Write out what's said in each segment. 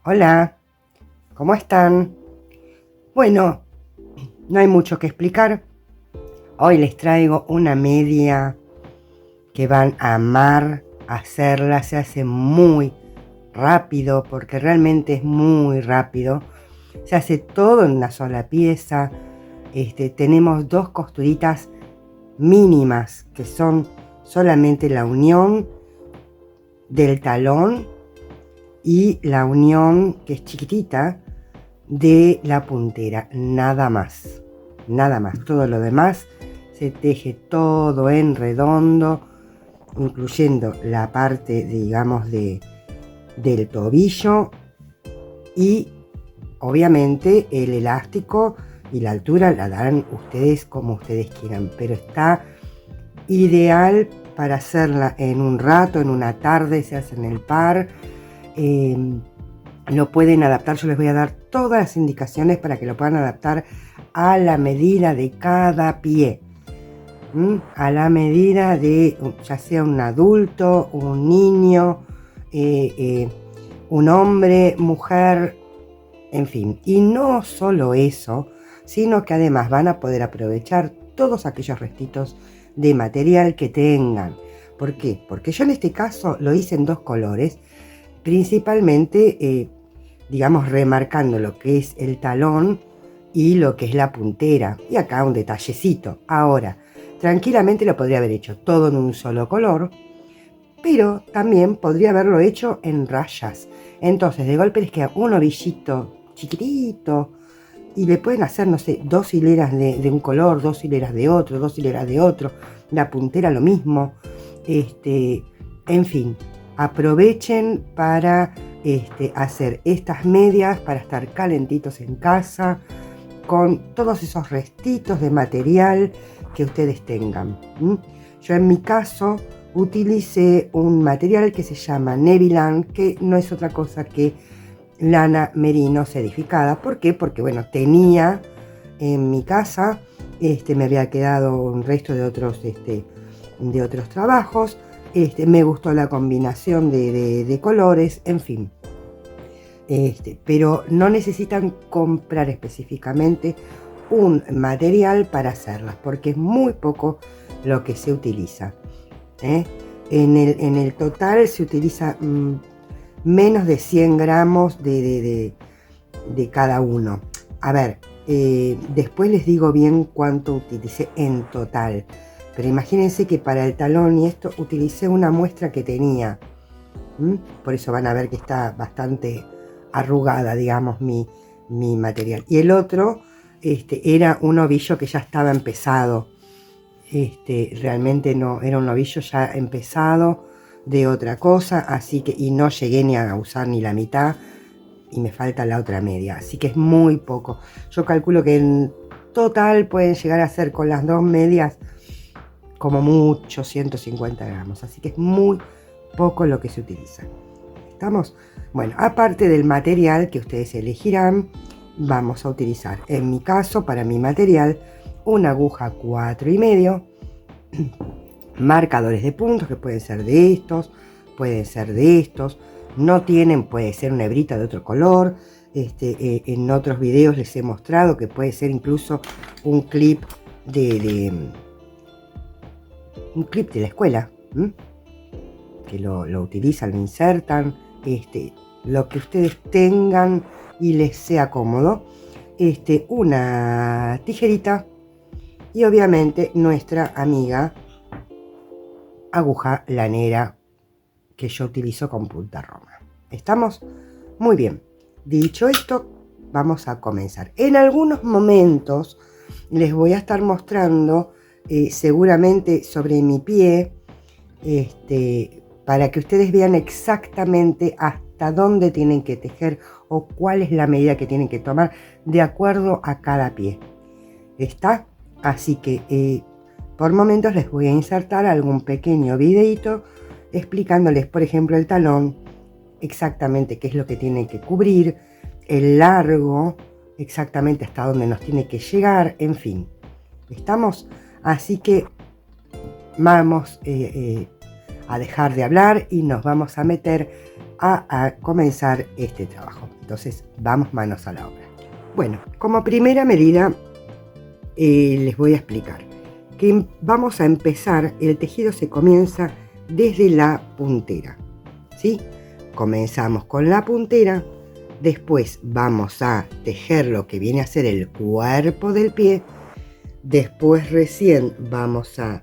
Hola, ¿cómo están? Bueno, no hay mucho que explicar. Hoy les traigo una media que van a amar hacerla. Se hace muy rápido porque realmente es muy rápido. Se hace todo en una sola pieza. Tenemos dos costuritas mínimas que son solamente la unión del talón y la unión, que es chiquitita, de la puntera, nada más, todo lo demás se teje todo en redondo, incluyendo la parte, digamos, del tobillo y obviamente el elástico y la altura la darán ustedes como ustedes quieran, pero está ideal para hacerla en un rato, en una tarde, se hace en el par. Lo pueden adaptar, yo les voy a dar todas las indicaciones para que lo puedan adaptar a la medida de cada pie, a la medida de ya sea un adulto, un niño, un hombre, mujer, en fin. Y no solo eso, sino que además van a poder aprovechar todos aquellos restitos de material que tengan. ¿Por qué? Porque yo en este caso lo hice en dos colores, principalmente digamos, remarcando lo que es el talón y lo que es la puntera. Y acá un detallecito. Ahora, tranquilamente lo podría haber hecho todo en un solo color, pero también podría haberlo hecho en rayas. Entonces, de golpe les queda un ovillito chiquitito y le pueden hacer, no sé, 2 hileras de un color, 2 hileras de otro, 2 hileras de otro. La puntera lo mismo. En fin, aprovechen para hacer estas medias para estar calentitos en casa con todos esos restitos de material que ustedes tengan. Yo en mi caso utilicé un material que se llama Nevilan, que no es otra cosa que lana merino sedificada. ¿Por qué? Porque bueno, tenía en mi casa, me había quedado un resto de otros trabajos. Me gustó la combinación de colores, en fin. Pero no necesitan comprar específicamente un material para hacerlas, porque es muy poco lo que se utiliza. En el total se utiliza menos de 100 gramos de cada uno. A ver, después les digo bien cuánto utilicé en total. Pero imagínense que para el talón y esto utilicé una muestra que tenía. Por eso van a ver que está bastante arrugada, digamos, mi material. Y el otro era un ovillo que ya estaba empezado. Realmente no, era un ovillo ya empezado de otra cosa, así que, y no llegué ni a usar ni la mitad, y me falta la otra media, así que es muy poco. Yo calculo que en total pueden llegar a ser con las dos medias como mucho 150 gramos, así que es muy poco lo que se utiliza. ¿Estamos? Bueno, aparte del material que ustedes elegirán, vamos a utilizar, en mi caso, para mi material, una aguja 4,5, marcadores de puntos que pueden ser de estos, pueden ser de estos, no tienen, puede ser una hebrita de otro color. En otros videos les he mostrado que puede ser incluso un clip un clip de la escuela, que lo utilizan, lo insertan, lo que ustedes tengan y les sea cómodo, una tijerita y obviamente nuestra amiga aguja lanera que yo utilizo con punta roma. ¿Estamos? Muy bien. Dicho esto, vamos a comenzar. En algunos momentos les voy a estar mostrando seguramente sobre mi pie, para que ustedes vean exactamente hasta dónde tienen que tejer o cuál es la medida que tienen que tomar de acuerdo a cada pie. ¿Está? Así que por momentos les voy a insertar algún pequeño videito explicándoles, por ejemplo, el talón, exactamente qué es lo que tienen que cubrir, el largo, exactamente hasta dónde nos tiene que llegar, en fin. ¿Estamos? Así que vamos a dejar de hablar y nos vamos a meter a comenzar este trabajo. Entonces vamos manos a la obra. Bueno, como primera medida les voy a explicar que vamos a empezar, el tejido se comienza desde la puntera, ¿sí? Comenzamos con la puntera, después vamos a tejer lo que viene a ser el cuerpo del pie, después recién vamos a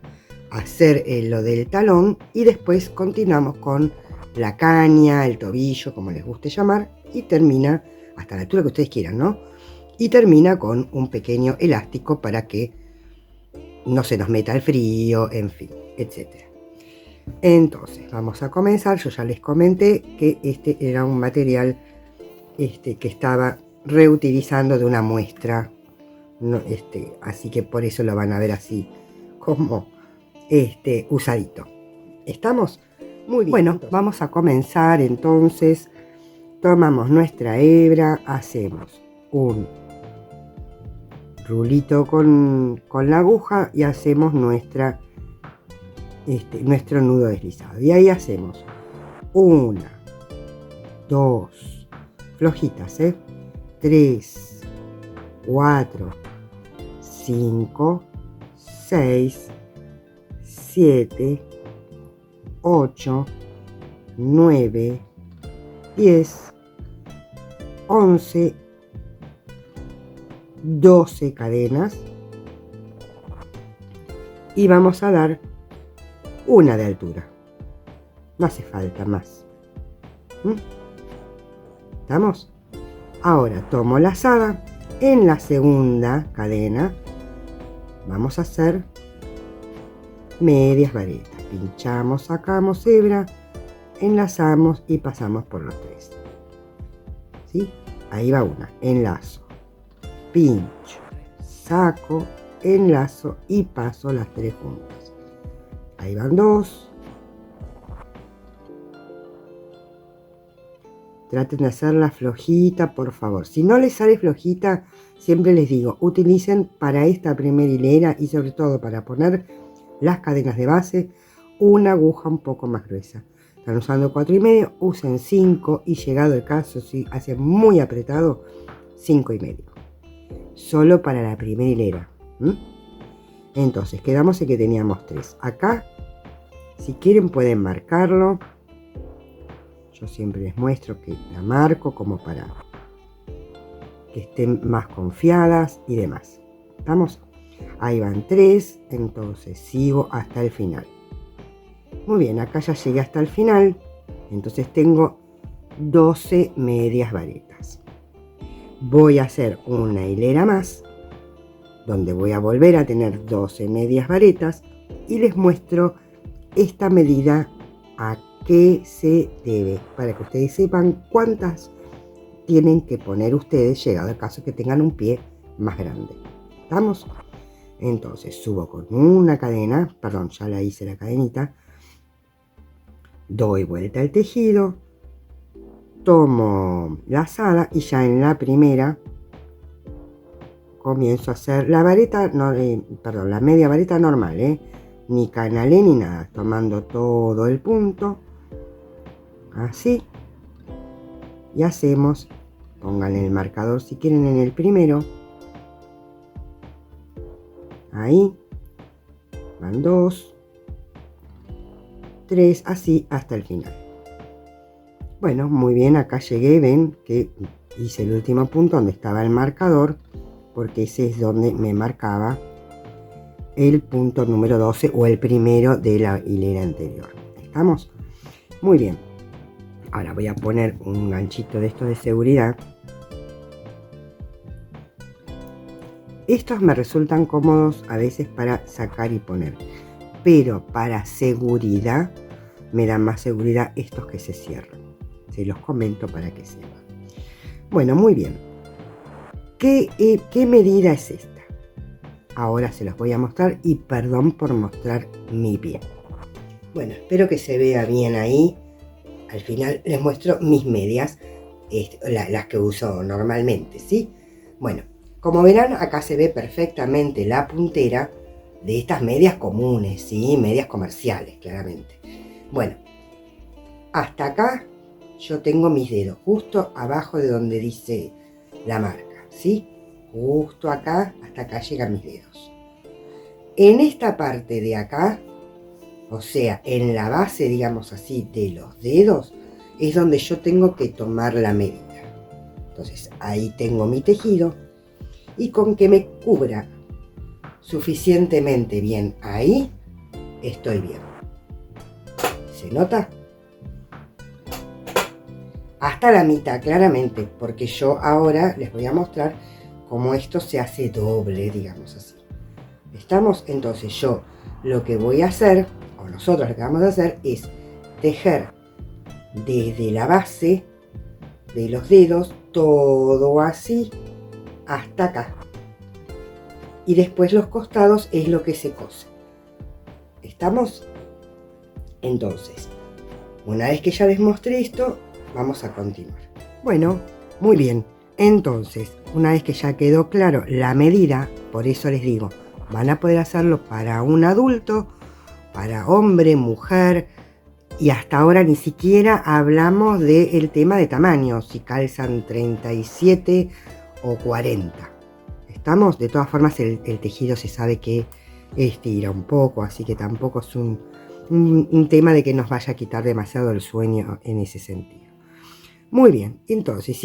hacer lo del talón y después continuamos con la caña, el tobillo, como les guste llamar, y termina hasta la altura que ustedes quieran, ¿no? Y termina con un pequeño elástico para que no se nos meta el frío, en fin, etc. Entonces, vamos a comenzar. Yo ya les comenté que este era un material que estaba reutilizando de una muestra, no, así que por eso lo van a ver así como usadito. ¿Estamos? Muy bien. Bueno, entonces vamos a comenzar. Entonces tomamos nuestra hebra, hacemos un rulito con la aguja y hacemos nuestro nudo deslizado. Y ahí hacemos 1, 2, flojitas, 3, 4, 5, 6, 7, 8, 9, 10, 11, 12 cadenas y vamos a dar una de altura. No hace falta más. ¿Estamos? Ahora tomo lazada. En la segunda cadena vamos a hacer medias varetas. Pinchamos, sacamos hebra, enlazamos y pasamos por los 3. ¿Sí? Ahí va una. Enlazo, pincho, saco, enlazo y paso las 3 juntas. Ahí van 2. Traten de hacerla flojita, por favor. Si no les sale flojita, siempre les digo, utilicen para esta primera hilera y sobre todo para poner las cadenas de base, una aguja un poco más gruesa. Están usando 4,5, usen 5 y llegado el caso, si hace muy apretado, 5,5. Solo para la primera hilera. Entonces, quedamos en que teníamos 3. Acá, si quieren pueden marcarlo. Yo siempre les muestro que la marco como para que estén más confiadas y demás. ¿Estamos? Ahí van 3, entonces sigo hasta el final. Muy bien, acá ya llegué hasta el final, entonces tengo 12 medias varetas. Voy a hacer una hilera más, donde voy a volver a tener 12 medias varetas y les muestro esta medida a qué se debe, para que ustedes sepan cuántas tienen que poner ustedes, llegado el caso que tengan un pie más grande. ¿Estamos? Entonces subo con una cadena, perdón, ya la hice la cadenita, doy vuelta al tejido, tomo lazada y ya en la primera comienzo a hacer la vareta, la media vareta normal, ni canalé ni nada, tomando todo el punto, así, y hacemos, pongan el marcador si quieren en el primero, ahí, van 2, 3, así hasta el final. Bueno, muy bien, acá llegué, ven que hice el último punto donde estaba el marcador, porque ese es donde me marcaba el punto número 12 o el primero de la hilera anterior. ¿Estamos? Muy bien. Ahora voy a poner un ganchito de esto de seguridad. Estos me resultan cómodos a veces para sacar y poner, pero para seguridad me dan más seguridad estos que se cierran. Se los comento para que sepan. Bueno, muy bien. ¿Qué medida es esta? Ahora se los voy a mostrar y perdón por mostrar mi pie. Bueno, espero que se vea bien ahí. Al final les muestro mis medias, las que uso normalmente, ¿sí? Bueno, como verán, acá se ve perfectamente la puntera de estas medias comunes, ¿sí? Medias comerciales, claramente. Bueno, hasta acá yo tengo mis dedos justo abajo de donde dice la marca, ¿sí? Justo acá, hasta acá llegan mis dedos. En esta parte de acá, o sea, en la base, digamos así, de los dedos, es donde yo tengo que tomar la medida. Entonces, ahí tengo mi tejido, y con que me cubra suficientemente bien ahí, estoy bien. ¿Se nota? Hasta la mitad, claramente, porque yo ahora les voy a mostrar cómo esto se hace doble, digamos así. ¿Estamos? Entonces yo lo que voy a hacer, o nosotros lo que vamos a hacer, es tejer desde la base de los dedos, todo así, hasta acá. Y después los costados es lo que se cose. ¿Estamos? Entonces, una vez que ya les mostré esto, vamos a continuar. Bueno, muy bien. Entonces, una vez que ya quedó claro la medida, por eso les digo, van a poder hacerlo para un adulto, para hombre, mujer, y hasta ahora ni siquiera hablamos del tema de tamaño, si calzan 37 o 40. ¿Estamos? De todas formas, el tejido se sabe que estira un poco, así que tampoco es un tema de que nos vaya a quitar demasiado el sueño en ese sentido. Muy bien, entonces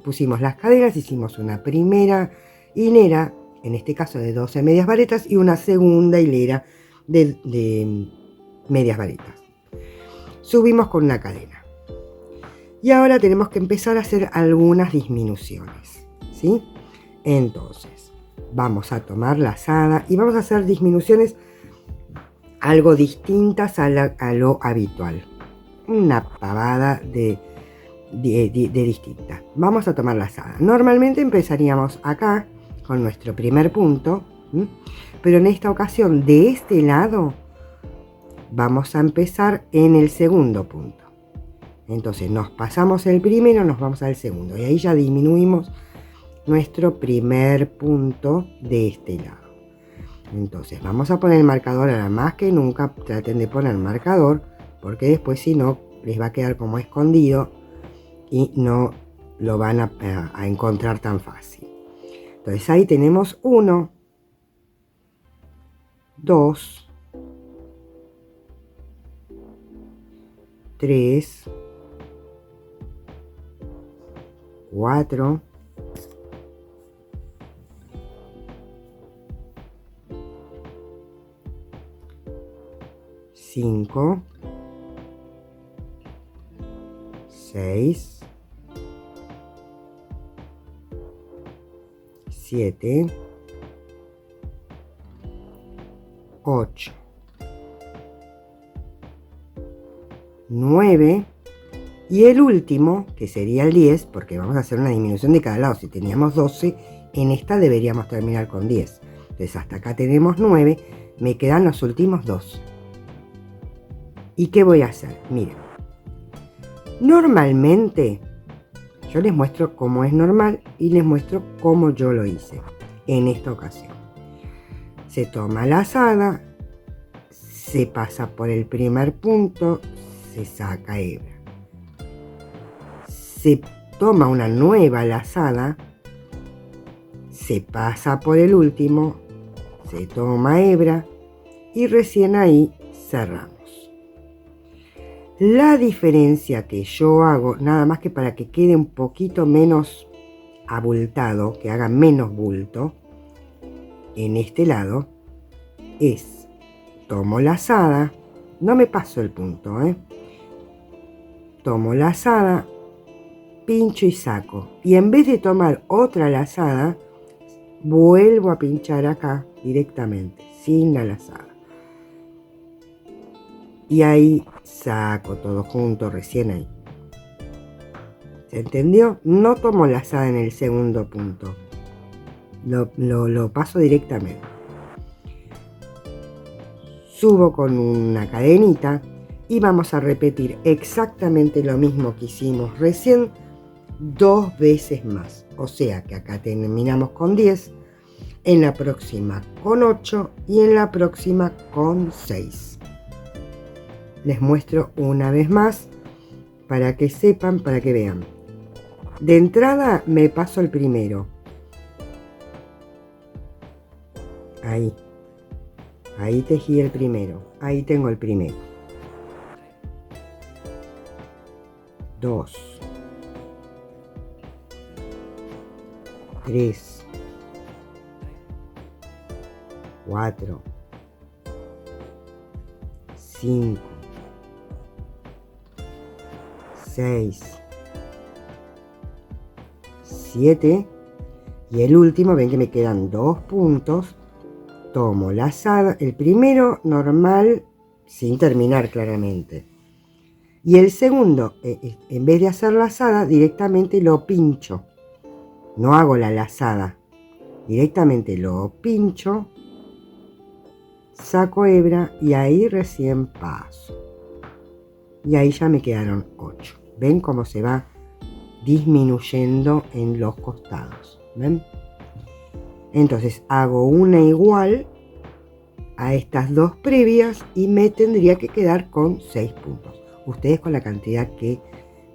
pusimos las cadenas, hicimos una primera hilera, en este caso de 12 medias varetas, y una segunda hilera de medias varetas. Subimos con una cadena. Y ahora tenemos que empezar a hacer algunas disminuciones, ¿sí? Entonces, vamos a tomar la lazada y vamos a hacer disminuciones algo distintas a lo habitual. Una pavada de distinta. Vamos a tomar la lazada. Normalmente empezaríamos acá con nuestro primer punto, pero en esta ocasión de este lado vamos a empezar en el segundo punto. Entonces nos pasamos el primero, nos vamos al segundo y ahí ya disminuimos nuestro primer punto de este lado. Entonces vamos a poner el marcador. Ahora más que nunca traten de poner marcador, porque después si no les va a quedar como escondido y no lo van a encontrar tan fácil. Entonces ahí tenemos 1, 2, 3, 4, 5, 6, 7, 8, 9 y el último, que sería el 10, porque vamos a hacer una disminución de cada lado. Si teníamos 12, en esta deberíamos terminar con 10. Entonces hasta acá tenemos 9, me quedan los últimos 2. ¿Y qué voy a hacer? Miren, normalmente yo les muestro cómo es normal y les muestro cómo yo lo hice en esta ocasión. Se toma la lazada, se pasa por el primer punto, se saca hebra. Se toma una nueva lazada, se pasa por el último, se toma hebra y recién ahí cerramos. La diferencia que yo hago, nada más que para que quede un poquito menos abultado, que haga menos bulto, en este lado, es, tomo lazada, no me paso el punto, tomo lazada, pincho y saco, y en vez de tomar otra lazada, vuelvo a pinchar acá directamente, sin la lazada. Y ahí saco todo junto, recién ahí. ¿Se entendió? No tomo lazada en el segundo punto. Lo paso directamente. Subo con una cadenita y vamos a repetir exactamente lo mismo que hicimos recién 2 veces más. O sea que acá terminamos con 10, en la próxima con 8 y en la próxima con 6. Les muestro una vez más para que sepan, para que vean. De entrada me paso el primero. Ahí tejí el primero. Ahí tengo el primero. 2, 3, 4, 5, 6, 7 y el último, ven que me quedan 2 puntos. Tomo lazada, el primero normal sin terminar claramente, y el segundo en vez de hacer lazada directamente lo pincho, no hago la lazada, directamente lo pincho, saco hebra y ahí recién paso, y ahí ya me quedaron 8. ven cómo se va disminuyendo en los costados, ven. Entonces hago una igual a estas dos previas y me tendría que quedar con 6 puntos. Ustedes con la cantidad que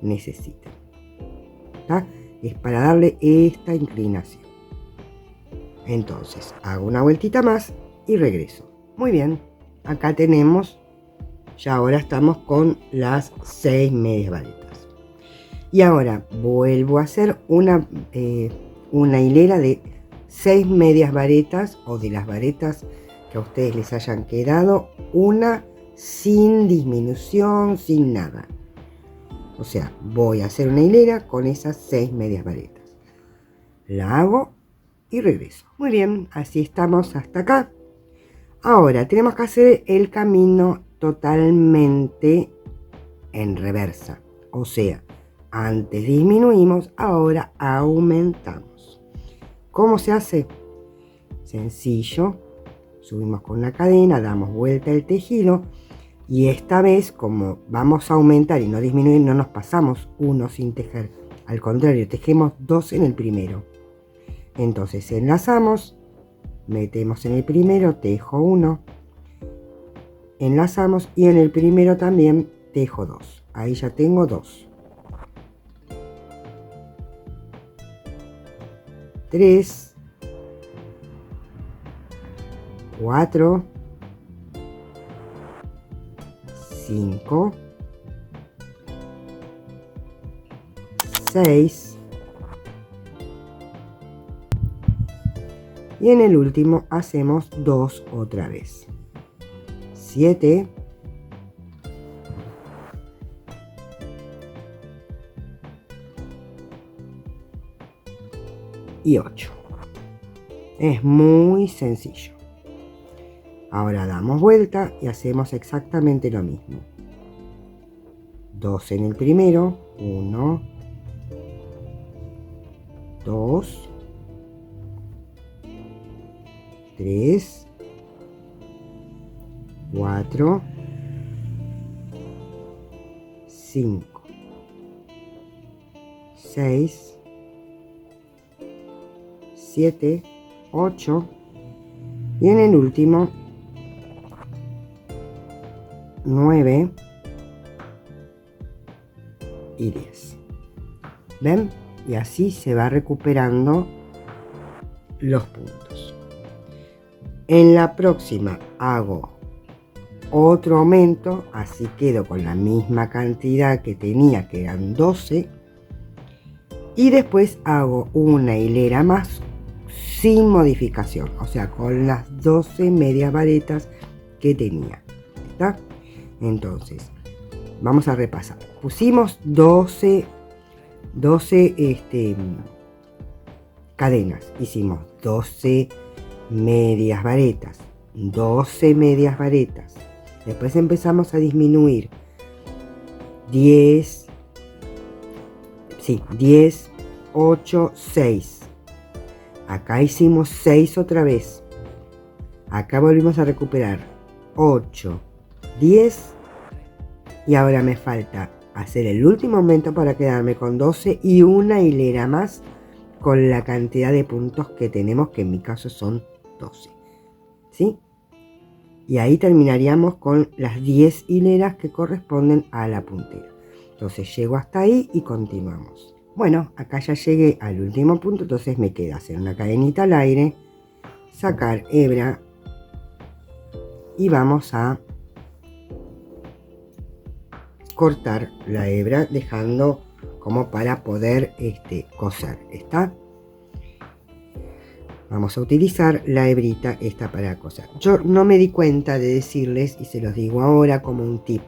necesiten. ¿Está? Es para darle esta inclinación. Entonces hago una vueltita más y regreso. Muy bien, acá tenemos, ya ahora estamos con las 6 medias varetas. Y ahora vuelvo a hacer una hilera de 6 medias varetas, o de las varetas que a ustedes les hayan quedado, una sin disminución, sin nada. O sea, voy a hacer una hilera con esas 6 medias varetas. La hago y regreso. Muy bien, así estamos hasta acá. Ahora tenemos que hacer el camino totalmente en reversa. O sea, antes disminuimos, ahora aumentamos. ¿Cómo se hace? Sencillo. Subimos con la cadena, damos vuelta el tejido y esta vez, como vamos a aumentar y no disminuir, no nos pasamos uno sin tejer. Al contrario, tejemos 2 en el primero. Entonces enlazamos, metemos en el primero, tejo 1, enlazamos y en el primero también tejo 2. Ahí ya tengo 2. 3, 4, 5, 6 y en el último hacemos 2 otra vez. 7, 8. Es muy sencillo. Ahora damos vuelta y hacemos exactamente lo mismo. 2 en el primero, 1, 2, 3, 4, 5, 6, 7, 8 y en el último 9 y 10. ¿Ven? Y así se va recuperando los puntos. En la próxima hago otro aumento, así quedo con la misma cantidad que tenía, que eran 12, y después hago una hilera más sin modificación, o sea, con las 12 medias varetas que tenía. ¿Está? Entonces, vamos a repasar. Pusimos 12 cadenas, hicimos 12 medias varetas, 12 medias varetas, después empezamos a disminuir 10, 8, 6, acá hicimos 6 otra vez, acá volvimos a recuperar 8, 10 y ahora me falta hacer el último aumento para quedarme con 12 y una hilera más con la cantidad de puntos que tenemos, que en mi caso son 12, ¿sí? Y ahí terminaríamos con las 10 hileras que corresponden a la puntera. Entonces llego hasta ahí y continuamos. Bueno, acá ya llegué al último punto, entonces me queda hacer una cadenita al aire, sacar hebra y vamos a cortar la hebra dejando como para poder coser. ¿Está? Vamos a utilizar la hebrita esta para coser. Yo no me di cuenta de decirles y se los digo ahora como un tip.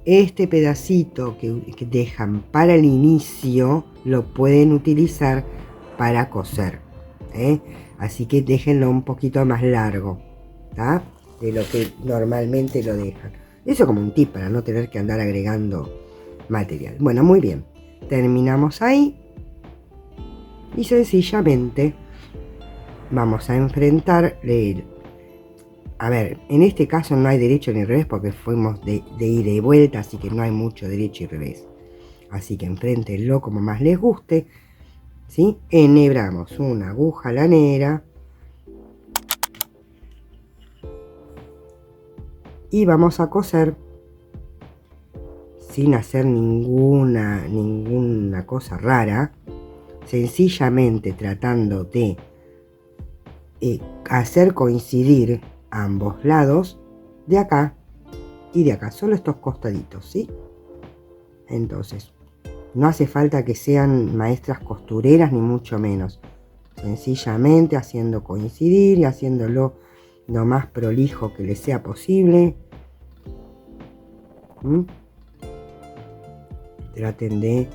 Este pedacito que dejan para el inicio lo pueden utilizar para coser, ¿eh? Así que déjenlo un poquito más largo, ¿tá? De lo que normalmente lo dejan. Eso como un tip para no tener que andar agregando material. Bueno, muy bien. Terminamos ahí y sencillamente vamos a enfrentar a ver, en este caso no hay derecho ni revés porque fuimos de ida y vuelta, así que no hay mucho derecho y revés. Así que enfréntenlo como más les guste, ¿sí? Enhebramos una aguja lanera y vamos a coser sin hacer ninguna cosa rara, sencillamente tratando de hacer coincidir ambos lados de acá y de acá, solo estos costaditos, ¿sí? Entonces, no hace falta que sean maestras costureras ni mucho menos, sencillamente haciendo coincidir y haciéndolo lo más prolijo que les sea posible. Traten de,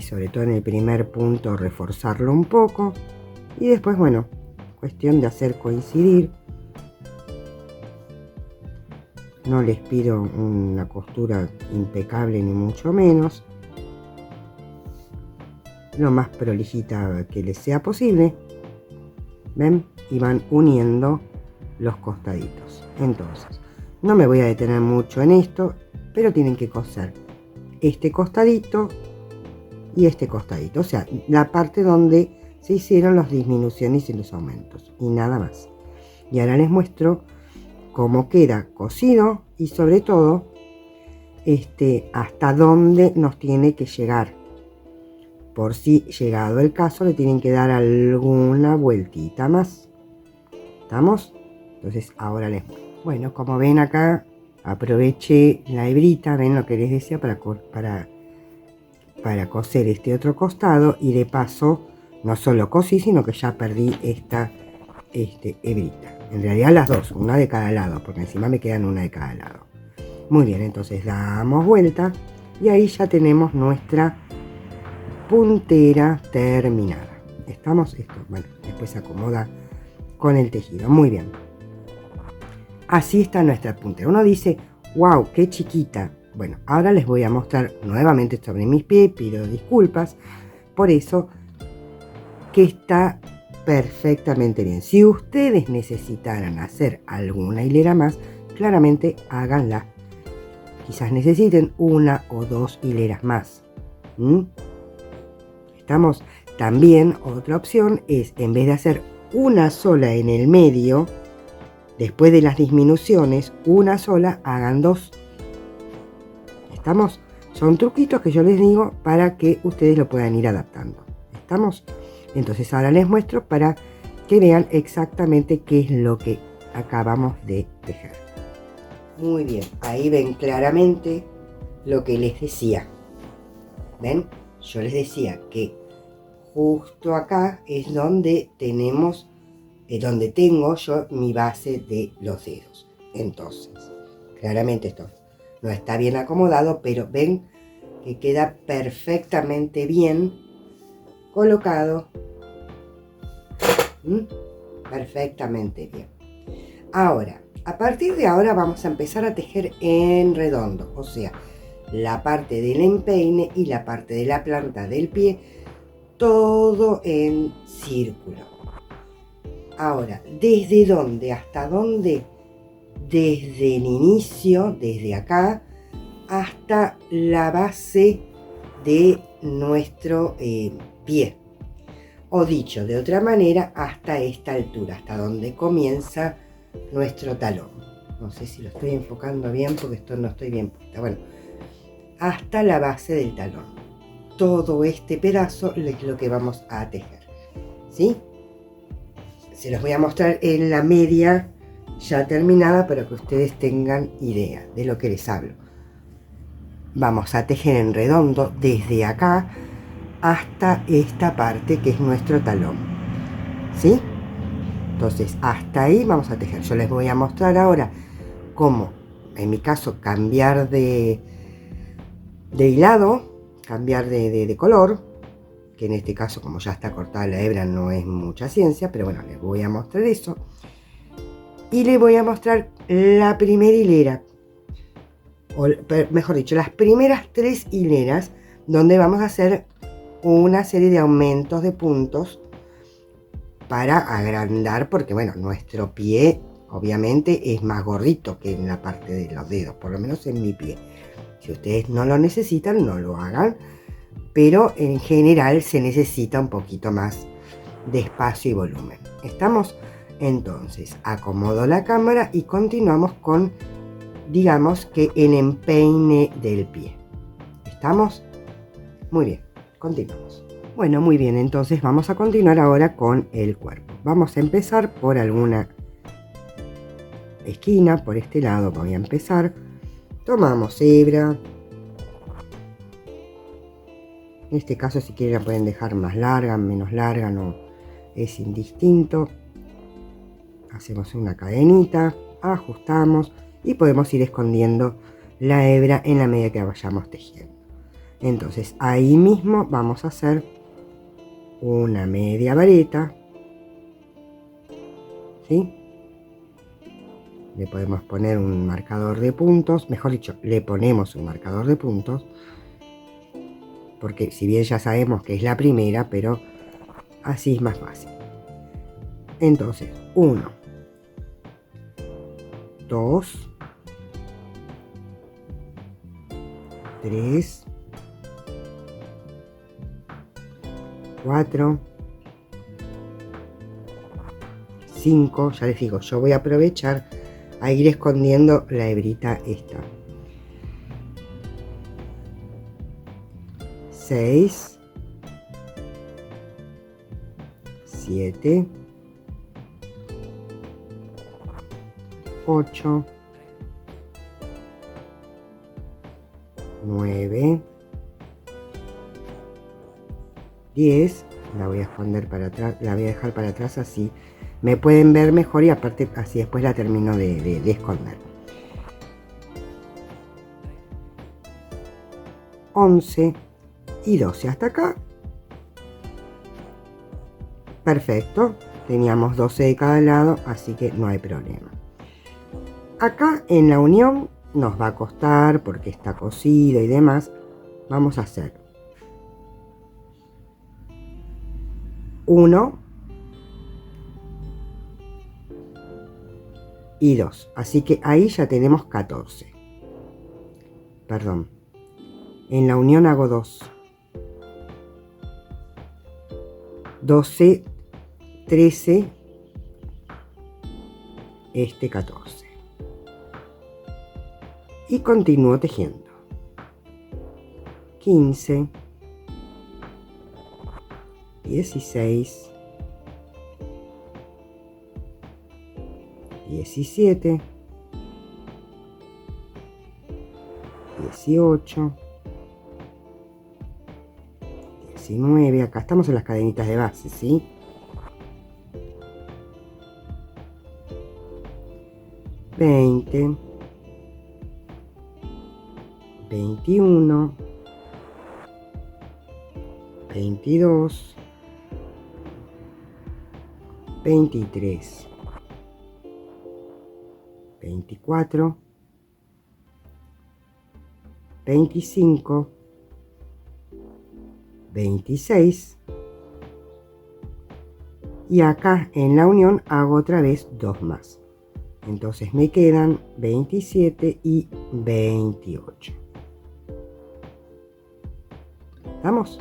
sobre todo en el primer punto, reforzarlo un poco y después, bueno, cuestión de hacer coincidir. No les pido una costura impecable ni mucho menos, lo más prolijita que les sea posible. ¿Ven? Y van uniendo los costaditos. Entonces, no me voy a detener mucho en esto, pero tienen que coser este costadito y este costadito, o sea, la parte donde se hicieron las disminuciones y los aumentos, y nada más. Y ahora les muestro cómo queda cosido y sobre todo hasta dónde nos tiene que llegar. Por si llegado el caso le tienen que dar alguna vueltita más. ¿Estamos? Entonces ahora les muestro. Bueno, como ven acá, aproveché la hebrita, ven lo que les decía, para coser este otro costado, y de paso no solo cosí, sino que ya perdí esta hebrita. En realidad las dos, una de cada lado, porque encima me quedan una de cada lado. Muy bien, entonces damos vuelta y ahí ya tenemos nuestra puntera terminada. ¿Estamos? Esto, bueno, después se acomoda con el tejido. Muy bien. Así está nuestra puntera. Uno dice, wow, qué chiquita. Bueno, ahora les voy a mostrar nuevamente sobre mis pies, pido disculpas por eso, que está perfectamente bien. Si ustedes necesitaran hacer alguna hilera más, claramente háganla. Quizás necesiten una o dos hileras más. ¿Estamos? También otra opción es, en vez de hacer una sola en el medio, después de las disminuciones, una sola, hagan dos. ¿Estamos? Son truquitos que yo les digo para que ustedes lo puedan ir adaptando. ¿Estamos? Entonces ahora les muestro para que vean exactamente qué es lo que acabamos de tejer. Muy bien, ahí ven claramente lo que les decía. ¿Ven? Yo les decía que justo acá es donde tenemos, donde tengo yo mi base de los dedos. Entonces, claramente esto no está bien acomodado, pero ven que queda perfectamente bien colocado. Perfectamente bien. Ahora, a partir de ahora vamos a empezar a tejer en redondo, o sea, la parte del empeine y la parte de la planta del pie, todo en círculo. Ahora, ¿desde dónde hasta dónde? Desde el inicio, desde acá, hasta la base de nuestro pie. O dicho de otra manera, hasta esta altura, hasta donde comienza nuestro talón. No sé si lo estoy enfocando bien porque esto no estoy bien puesta. Bueno, hasta la base del talón. Todo este pedazo es lo que vamos a tejer, ¿sí? Se los voy a mostrar en la media ya terminada para que ustedes tengan idea de lo que les hablo. Vamos a tejer en redondo desde acá hasta esta parte que es nuestro talón, ¿sí? Entonces hasta ahí vamos a tejer. Yo les voy a mostrar ahora cómo, en mi caso, cambiar de hilado, cambiar de color, que en este caso, como ya está cortada la hebra, no es mucha ciencia, pero bueno, les voy a mostrar eso. Y les voy a mostrar la primera hilera, o mejor dicho, las primeras 3 hileras, donde vamos a hacer una serie de aumentos de puntos para agrandar, porque bueno, nuestro pie obviamente es más gordito que en la parte de los dedos, por lo menos en mi pie. Si ustedes no lo necesitan, no lo hagan, pero en general se necesita un poquito más de espacio y volumen. ¿Estamos? Entonces acomodo la cámara y continuamos con, digamos que el empeine del pie. ¿Estamos? Muy bien, continuamos. Bueno, muy bien, entonces vamos a continuar ahora con el cuerpo. Vamos a empezar por alguna esquina, por este lado voy a empezar. Tomamos hebra. En este caso, si quieren la pueden dejar más larga, menos larga, no es indistinto. Hacemos una cadenita, ajustamos y podemos ir escondiendo la hebra en la medida que vayamos tejiendo. Entonces ahí mismo vamos a hacer una media vareta, ¿sí? Le podemos poner un marcador de puntos, mejor dicho, le ponemos un marcador de puntos, porque si bien ya sabemos que es la primera, pero así es más fácil. Entonces, 1, 2, 3, 4, 5, ya les digo, yo voy a aprovechar a ir escondiendo la hebrita esta. 6, 7, 8, 9, 10, la voy a esconder para atrás, la voy a dejar para atrás, así me pueden ver mejor y aparte así después la termino de esconder. 11 y 12 hasta acá. Perfecto, teníamos 12 de cada lado, así que no hay problema. Acá en la unión nos va a costar porque está cosido y demás. Vamos a hacer 1 y 2, así que ahí ya tenemos 14. Perdón, en la unión hago 2, 12, 13, este 14 y continúo tejiendo. 15, 16, 17, 18, 19, acá estamos en las cadenitas de base, ¿sí? 20, 21, 22, 23, 24, 25, 26 y acá en la unión hago otra vez 2 más. Entonces me quedan 27 y 28. ¿Estamos?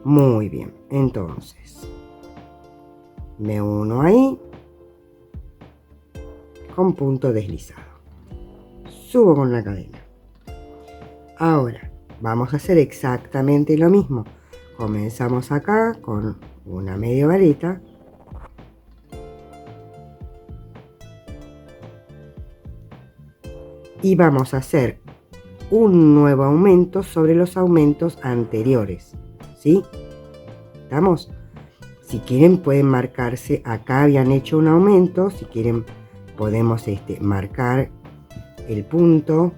Muy bien, entonces me uno ahí con punto deslizado, subo con la cadena, Ahora vamos a hacer exactamente lo mismo. Comenzamos acá con una media vareta. Y vamos a hacer un nuevo aumento sobre los aumentos anteriores, ¿sí? ¿Estamos? Si quieren pueden marcarse, acá habían hecho un aumento, si quieren podemos marcar el punto,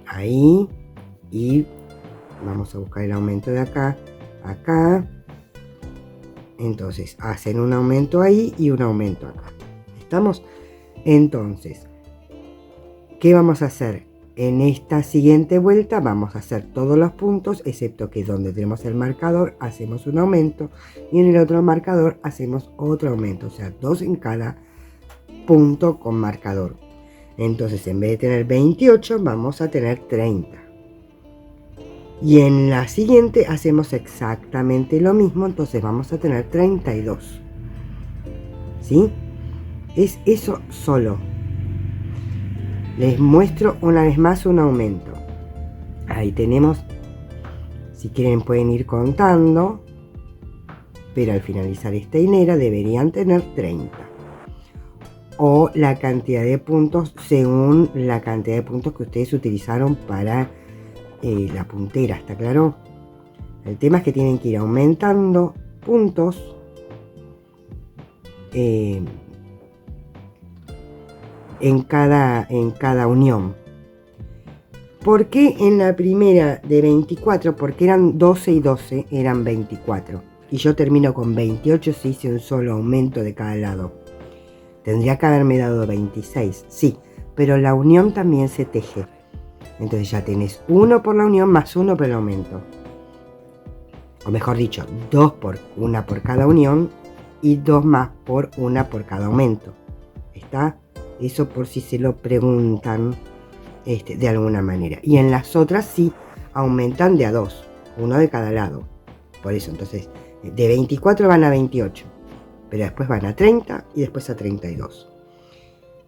ahí, y vamos a buscar el aumento de acá, acá, entonces hacen un aumento ahí y un aumento acá. ¿Estamos? Entonces, ¿qué vamos a hacer? En esta siguiente vuelta vamos a hacer todos los puntos, excepto que donde tenemos el marcador hacemos un aumento y en el otro marcador hacemos otro aumento, o sea, 2 en cada punto con marcador. Entonces, en vez de tener 28, vamos a tener 30. Y en la siguiente hacemos exactamente lo mismo, entonces vamos a tener 32. ¿Sí? Es eso solo. Les muestro una vez más un aumento. Ahí tenemos, si quieren pueden ir contando, pero al finalizar esta hilera deberían tener 30. O la cantidad de puntos según la cantidad de puntos que ustedes utilizaron para la puntera, ¿está claro? El tema es que tienen que ir aumentando puntos en cada unión. ¿Por qué en la primera de 24? Porque eran 12 y 12, eran 24. Y yo termino con 28 si hice un solo aumento de cada lado. Tendría que haberme dado 26, sí, pero la unión también se teje. Entonces ya tenés 1 por la unión más 1 por el aumento. O mejor dicho, 2 por una por cada unión y 2 más por una por cada aumento. ¿Está? Eso por si se lo preguntan de alguna manera. Y en las otras sí aumentan de a 2, uno de cada lado. Por eso, entonces, de 24 van a 28, pero después van a 30 y después a 32.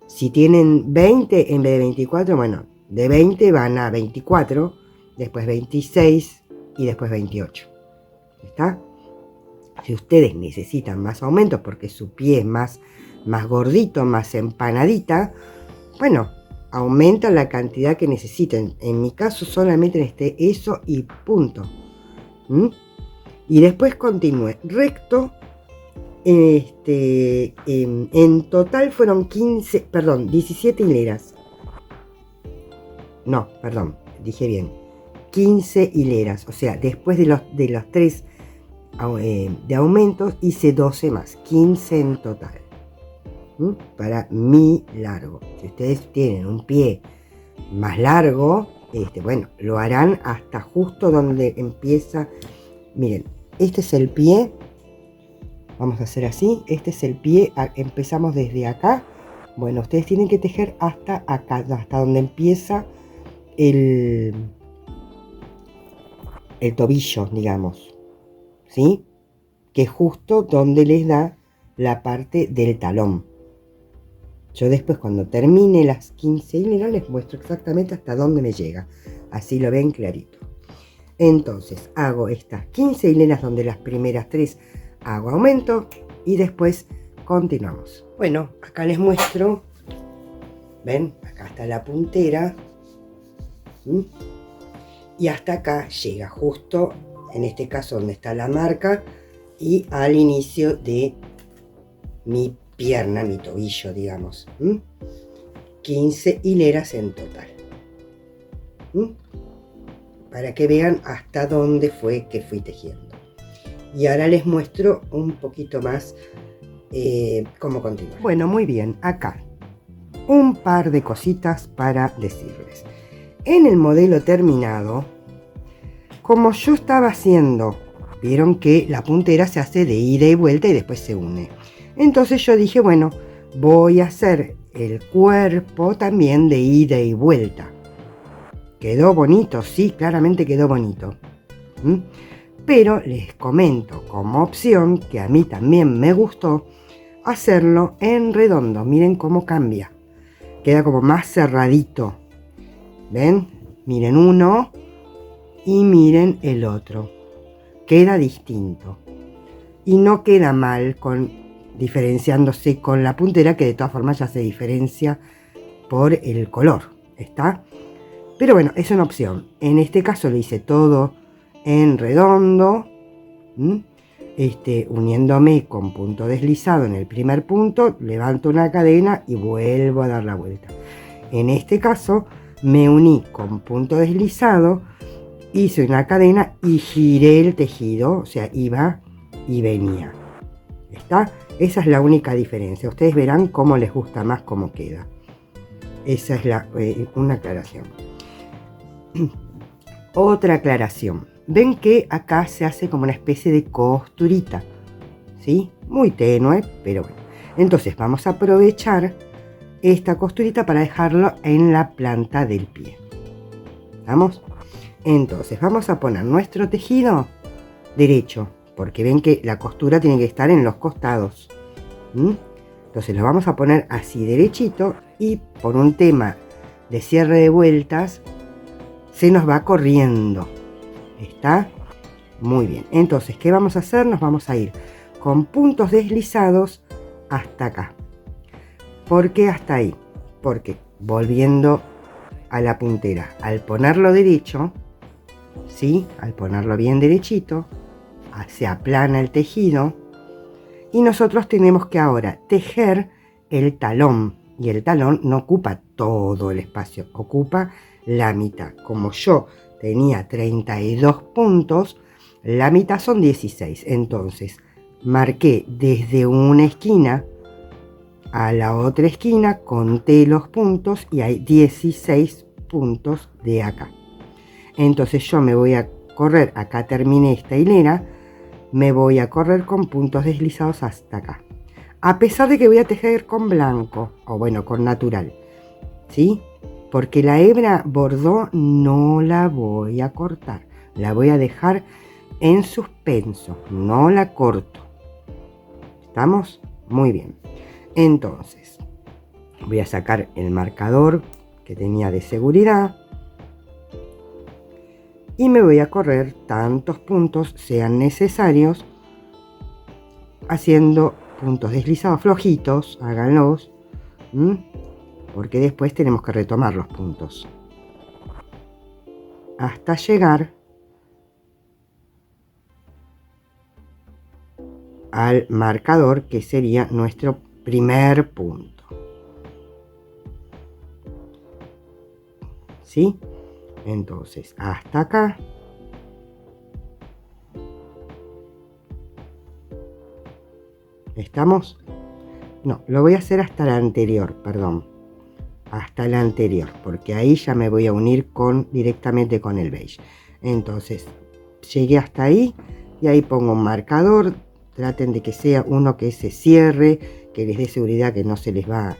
Si tienen 20 en vez de 24, bueno, de 20 van a 24, después 26 y después 28. ¿Está? Si ustedes necesitan más aumentos porque su pie es más gordito, más empanadita, bueno, aumentan la cantidad que necesiten. En mi caso solamente eso y punto. Y después continúe recto. En total fueron 17 hileras. No, perdón, dije bien. 15 hileras. O sea, después de los 3 de aumentos hice 12 más. 15 en total. Para mi largo. Si ustedes tienen un pie más largo, bueno, lo harán hasta justo donde empieza. Miren, este es el pie. Vamos a hacer así. Este es el pie. Empezamos desde acá. Bueno, ustedes tienen que tejer hasta acá, hasta donde empieza el tobillo, digamos. ¿Sí? Que es justo donde les da la parte del talón. Yo después cuando termine las 15 hileras les muestro exactamente hasta dónde me llega. Así lo ven clarito. Entonces hago estas 15 hileras donde las primeras 3 hago aumento y después continuamos. Bueno, acá les muestro. ¿Ven? Acá está la puntera. Y hasta acá llega justo, en este caso donde está la marca y al inicio de mi pierna, mi tobillo, digamos. 15 hileras en total. Para que vean hasta dónde fue que fui tejiendo. Y ahora les muestro un poquito más cómo continuar. Bueno, muy bien, acá un par de cositas para decirles. En el modelo terminado, como yo estaba haciendo, vieron que la puntera se hace de ida y vuelta y después se une. Entonces yo dije, bueno, voy a hacer el cuerpo también de ida y vuelta. Quedó bonito, sí, claramente quedó bonito. Pero les comento como opción, que a mí también me gustó, hacerlo en redondo. Miren cómo cambia. queda como más cerradito. ¿Ven? Miren uno y miren el otro. Queda distinto. Y no queda mal diferenciándose con la puntera, que de todas formas ya se diferencia por el color. ¿Está? Pero bueno, es una opción. En este caso lo hice todo en redondo. Uniéndome con punto deslizado en el primer punto, levanto una cadena y vuelvo a dar la vuelta. En este caso me uní con punto deslizado, hice una cadena y giré el tejido, o sea, iba y venía. ¿Está? Esa es la única diferencia. Ustedes verán cómo les gusta más cómo queda. Esa es una aclaración. Otra aclaración. Ven que acá se hace como una especie de costurita, ¿sí? Muy tenue, pero bueno. Entonces vamos a aprovechar esta costurita para dejarlo en la planta del pie. ¿Vamos? Entonces vamos a poner nuestro tejido derecho, porque ven que la costura tiene que estar en los costados. Entonces lo vamos a poner así derechito, y por un tema de cierre de vueltas se nos va corriendo. ¿Está? Muy bien. Entonces, ¿qué vamos a hacer? Nos vamos a ir con puntos deslizados hasta acá. ¿Por qué hasta ahí? Porque volviendo a la puntera, al ponerlo derecho, ¿sí? Al ponerlo bien derechito, se aplana el tejido y nosotros tenemos que ahora tejer el talón, y el talón no ocupa todo el espacio, ocupa la mitad. Como yo tenía 32 puntos, la mitad son 16. Entonces marqué desde una esquina a la otra esquina, conté los puntos y hay 16 puntos de acá. Entonces yo me voy a correr, acá terminé esta hilera, me voy a correr con puntos deslizados hasta acá. A pesar de que voy a tejer con blanco, o bueno, con natural, ¿sí? Porque la hebra bordó no la voy a cortar, la voy a dejar en suspenso, no la corto. ¿Estamos? Muy bien. Entonces, voy a sacar el marcador que tenía de seguridad y me voy a correr tantos puntos sean necesarios, haciendo puntos deslizados flojitos, háganlos, porque después tenemos que retomar los puntos hasta llegar al marcador, que sería nuestro primer punto. ¿Sí? Entonces, hasta acá. ¿Estamos? No, lo voy a hacer hasta la anterior, perdón. Hasta la anterior, porque ahí ya me voy a unir directamente con el beige. Entonces, llegué hasta ahí y ahí pongo un marcador. Traten de que sea uno que se cierre, que les dé seguridad, que no se les va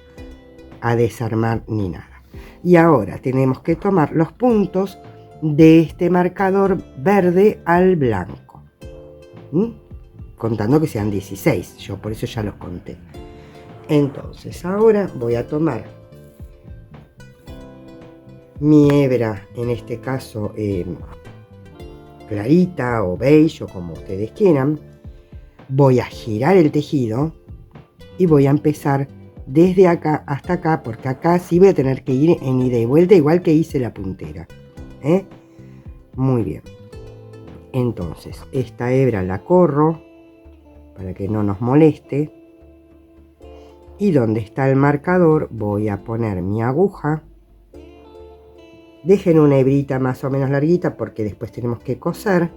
a desarmar ni nada. Y ahora tenemos que tomar los puntos de este marcador verde al blanco, contando que sean 16, yo por eso ya los conté. Entonces ahora voy a tomar mi hebra, en este caso clarita o beige o como ustedes quieran. Voy a girar el tejido y voy a empezar desde acá hasta acá, porque acá sí voy a tener que ir en ida y vuelta, igual que hice la puntera. Muy bien. Entonces, esta hebra la corro para que no nos moleste. Y donde está el marcador voy a poner mi aguja. Dejen una hebrita más o menos larguita porque después tenemos que coser.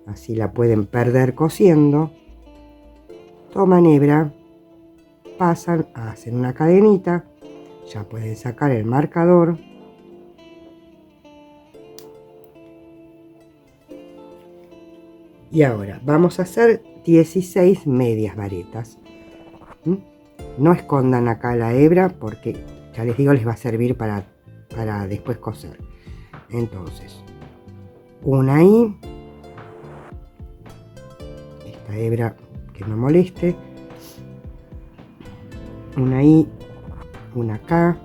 Así la pueden perder cosiendo. Toman hebra, pasan, hacen una cadenita. Ya pueden sacar el marcador. Y ahora vamos a hacer 16 medias varetas. No escondan acá la hebra porque ya les digo, les va a servir para después coser. Entonces, una ahí, esta hebra que no moleste, una ahí, una acá,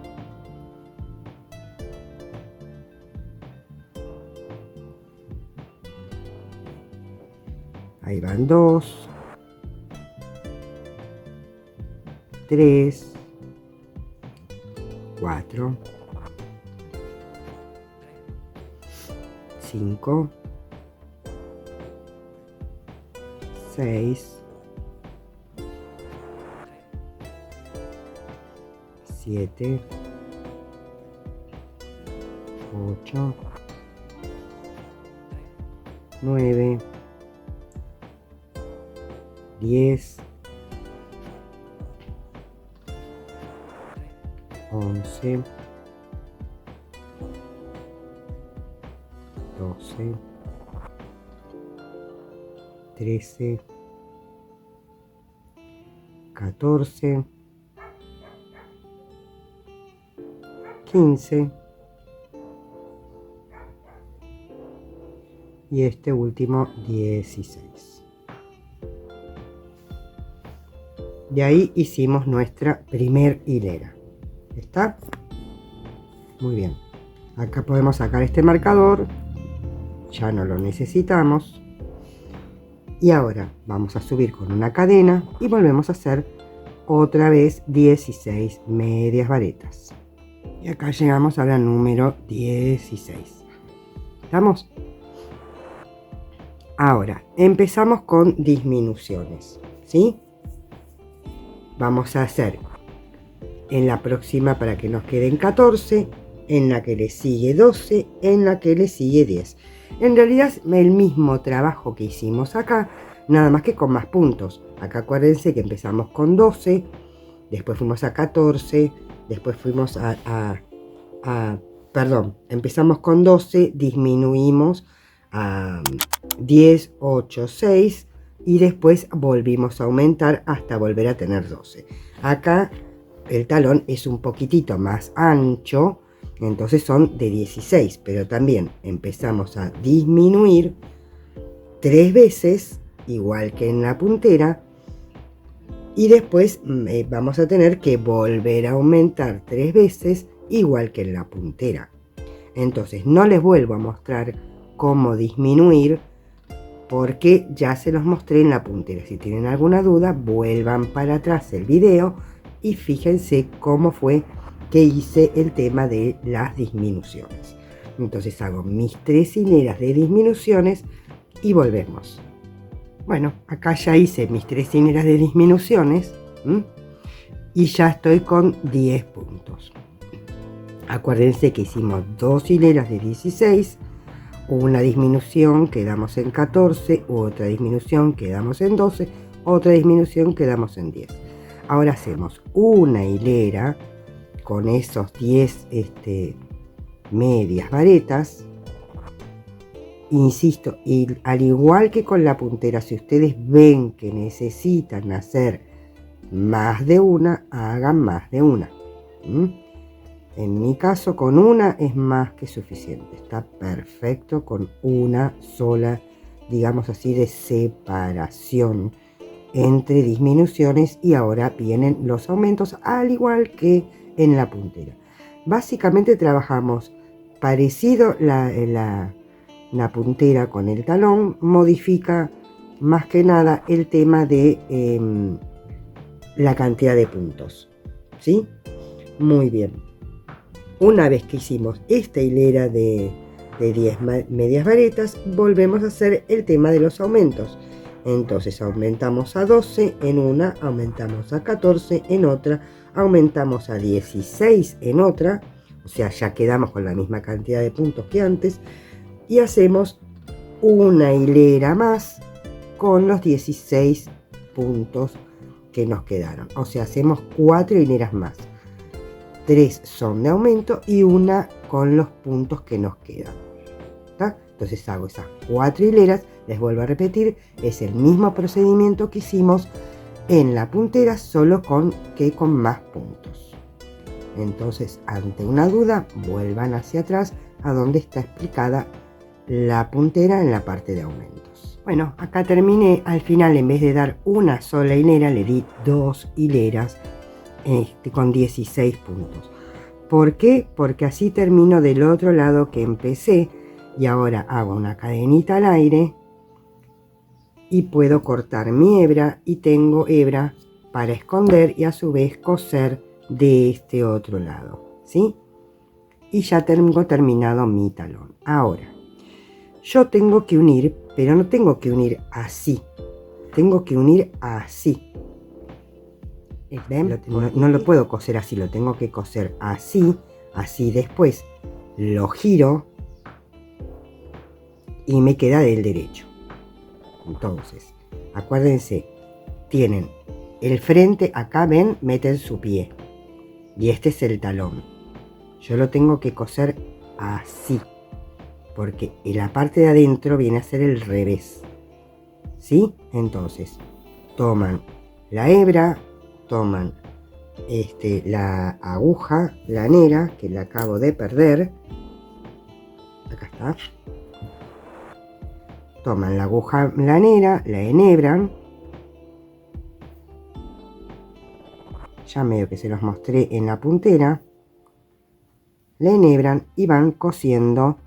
Ahí van 2, 3, 4, 5, 6, 7, 8, 9, 10, 11, 12, 13, 14, 15 y este último 16. De ahí hicimos nuestra primer hilera. ¿Está? Muy bien. Acá podemos sacar este marcador. Ya no lo necesitamos. Y ahora vamos a subir con una cadena y volvemos a hacer otra vez 16 medias varetas. Y acá llegamos a la número 16. ¿Estamos? Ahora empezamos con disminuciones, ¿sí? Vamos a hacer en la próxima para que nos queden 14, en la que le sigue 12, en la que le sigue 10. En realidad es el mismo trabajo que hicimos acá, nada más que con más puntos. Acá acuérdense que empezamos con 12, después fuimos a 14, después fuimos empezamos con 12, disminuimos a 10, 8, 6 y después volvimos a aumentar hasta volver a tener 12. Acá el talón es un poquitito más ancho, entonces son de 16, pero también empezamos a disminuir 3 veces, igual que en la puntera, y después vamos a tener que volver a aumentar 3 veces, igual que en la puntera. Entonces no les vuelvo a mostrar cómo disminuir, porque ya se los mostré en la puntera. Si tienen alguna duda, vuelvan para atrás el video y fíjense cómo fue que hice el tema de las disminuciones. Entonces hago mis 3 hileras de disminuciones y volvemos. Bueno, acá ya hice mis 3 hileras de disminuciones y ya estoy con 10 puntos. Acuérdense que hicimos 2 hileras de 16, una disminución, quedamos en 14, otra disminución, quedamos en 12, otra disminución, quedamos en 10. Ahora hacemos una hilera con esos 10 medias varetas. Insisto, y al igual que con la puntera, si ustedes ven que necesitan hacer más de una, hagan más de una. En mi caso, con una es más que suficiente. Está perfecto con una sola, digamos así, de separación entre disminuciones, y ahora vienen los aumentos, al igual que en la puntera. Básicamente trabajamos parecido la puntera con el talón, modifica más que nada el tema de la cantidad de puntos, ¿sí? Muy bien. Una vez que hicimos esta hilera de 10 medias varetas, volvemos a hacer el tema de los aumentos. Entonces aumentamos a 12 en una, aumentamos a 14 en otra, aumentamos a 16 en otra, o sea, ya quedamos con la misma cantidad de puntos que antes, y hacemos una hilera más con los 16 puntos que nos quedaron. O sea, hacemos 4 hileras más. 3 son de aumento y una con los puntos que nos quedan. ¿Está? Entonces hago esas 4 hileras, les vuelvo a repetir, es el mismo procedimiento que hicimos en la puntera, solo con más puntos. Entonces, ante una duda, vuelvan hacia atrás a donde está explicada la puntera en la parte de aumentos. Bueno, acá terminé. Al final, en vez de dar una sola hilera, le di 2 hileras con 16 puntos. ¿Por qué? Porque así termino del otro lado que empecé, y ahora hago una cadenita al aire y puedo cortar mi hebra y tengo hebra para esconder y a su vez coser de este otro lado, ¿sí? Y ya tengo terminado mi talón. Ahora, yo tengo que unir, pero no tengo que unir así, tengo que unir así. ¿Ven? No lo puedo coser así, lo tengo que coser así, así después lo giro y me queda del derecho. Entonces, acuérdense, tienen el frente acá, ven, meten su pie y este es el talón. Yo lo tengo que coser así, porque en la parte de adentro viene a ser el revés, ¿sí? Entonces, toman la hebra, toman la aguja lanera, que la acabo de perder, acá está, toman la aguja lanera, la enhebran, ya medio que se los mostré en la puntera, la enhebran y van cosiendo,